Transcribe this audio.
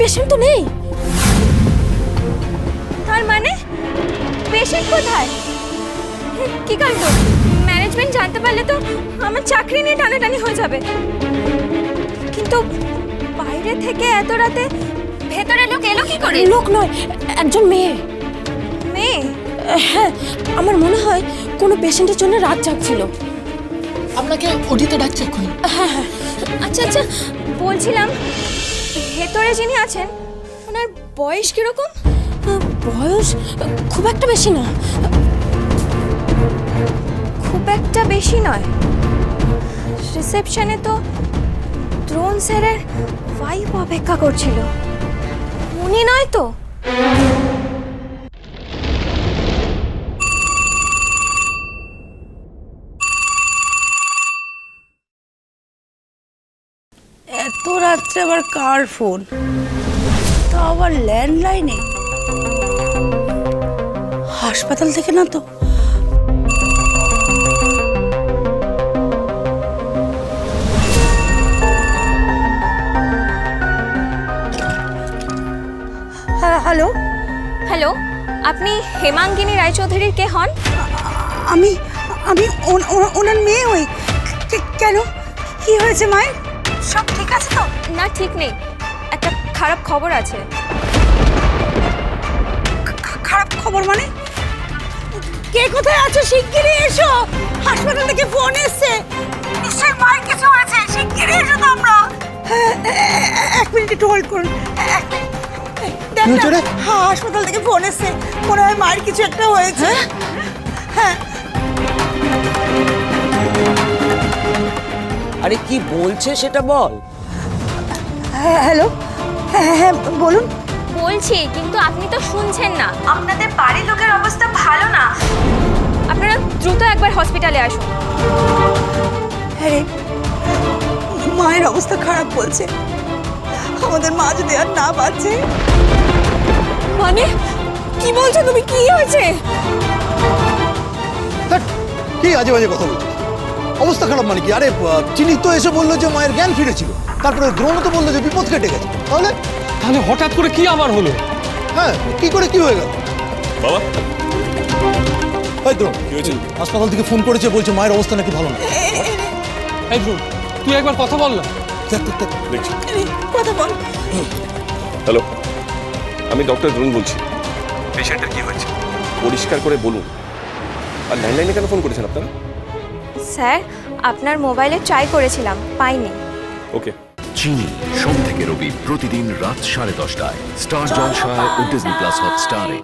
Patient তো নেই। তার মানে পেশেন্ট কোথায়? কি কাণ্ড! ম্যানেজমেন্ট জানতে পারলে তো আমার চাকরি নিয়ে টানাটানি হয়ে যাবে। কিন্তু বাইরে থেকে এত রাতে ভেতরে লোক এলো কি করে? লোক নয়, একজন মেয়ে। মেয়ে? হ্যাঁ, আমার মনে হয় কোনো পেশেন্টের জন্য রাত জাগছিল। আপনাকে ওটিতে ডাকছে এখন। হ্যাঁ হ্যাঁ। আচ্ছা আচ্ছা, বলছিলাম ভেতরে যিনি আছেন ওনার বয়স কিরকম? বয়স খুব একটা বেশি না। খুব একটা বেশি নয়। রিসেপশনে তো দ্রোণ স্যারের ওয়াইফ অপেক্ষা করছিল। উনি নয় তো? এত রাত্রে আবার কার ফোন? তা আবার ল্যান্ডলাইনে? হাসপাতাল থেকে না তো? হ্যাঁ, হ্যালো। হ্যালো, আপনি হেমাঙ্গিনী রায়চৌধুরীর কে হন? আমি আমি ওনার মেয়ে হই। কেন, কি হয়েছে মায়ের? সব ঠিক আছে তো? না, ঠিক নেই, একটা খারাপ খবর আছে। খারাপ খবর মানে? কে কোথায় আছো? শিগগিরই এসো, হাসপাতাল থেকে ফোন এসেছে। নিশ্চয়ই মায়ের কিছু হয়েছে, শিগগিরই এসো তোমরা। এক মিনিট একটু হোল্ড করুন। দেখ না, হাসপাতাল থেকে ফোন এসেছে, মনে হয় মায়ের কিছু একটা হয়েছে। হ্যাঁ। আরে কি বলছে সেটা বল। হ্যালো, হ্যাঁ বলুন। বলছি, কিন্তু আপনি তো শুনছেন না। আপনাদের বাড়ির লোকের অবস্থা ভালো না। আপনারা দ্রুত একবার হসপিটালে আসুন। হ্যাঁ রে, মায়ের অবস্থা খারাপ বলছে। আমাদের মা যদি আর না বাঁচে। মানে কি বলছো তুমি? কি হয়েছে? কি আজে বাজে কথা বলছিস? অবস্থা খারাপ মানে কি? আরে চিনি তো এসে বললো যে মায়ের জ্ঞান ফিরেছিল, তারপরে দ্রোণ তো বললো যে বিপদ কেটে গেছে। তাহলে তাহলে হঠাৎ করে কি আবার হলো? হ্যাঁ, কি করে কি হয়ে গেল? বাবা এই দ্রোণ কি হয়েছে? হাসপাতাল থেকে ফোন করেছে, বলছে মায়ের অবস্থা নাকি ভালো না। এই ধ্রুব, তুই একবার কথা বল না। দেখছি। কথা বল। হ্যালো, আমি ডক্টর দ্রোণ বলছি। পেশেন্টের কি হয়েছে পরিষ্কার করে বলুন। আর ল্যান্ডলাইনে কেন ফোন করেছেন আপনারা? স্যার, আপনার মোবাইলে ট্রাই করেছিলাম, পাইনি। ওকে। চিনি সোম থেকে রবি প্রতিদিন রাত 10:30টায় স্টার জলসায় ও ডিজনি প্লাস হটস্টারে।